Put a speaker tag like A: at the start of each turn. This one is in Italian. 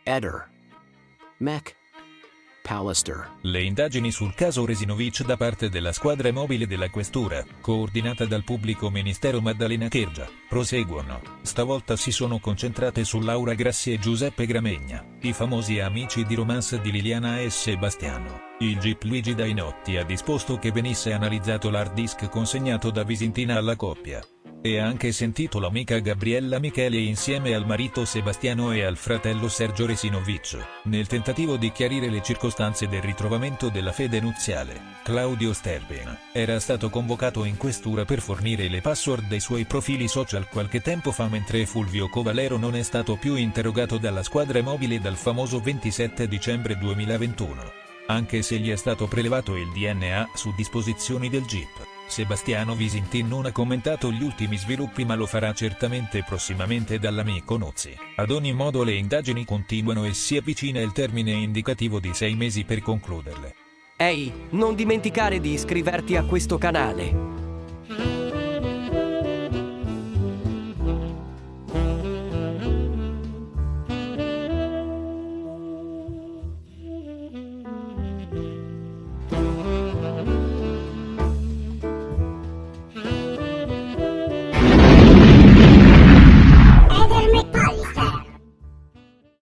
A: Eder. Mech. Pallister.
B: Le indagini sul caso Resinovic da parte della squadra mobile della questura, coordinata dal pubblico ministero Maddalena Kergia, proseguono. Stavolta si sono concentrate su Laura Grassi e Giuseppe Gramegna, i famosi amici di romance di Liliana e Sebastiano. Il GIP Luigi Dainotti ha disposto che venisse analizzato l'hard disk consegnato da Visintina alla coppia. E ha anche sentito l'amica Gabriella Michele insieme al marito Sebastiano e al fratello Sergio Resinovic, nel tentativo di chiarire le circostanze del ritrovamento della fede nuziale. Claudio Sterben era stato convocato in questura per fornire le password dei suoi profili social qualche tempo fa, mentre Fulvio Covalero non è stato più interrogato dalla squadra mobile dal famoso 27 dicembre 2021. Anche se gli è stato prelevato il DNA su disposizioni del GIP. Sebastiano Visintin non ha commentato gli ultimi sviluppi, ma lo farà certamente prossimamente dall'amico Nozzi. Ad ogni modo le indagini continuano e si avvicina il termine indicativo di 6 mesi per concluderle.
C: Ehi, non dimenticare di iscriverti a questo canale.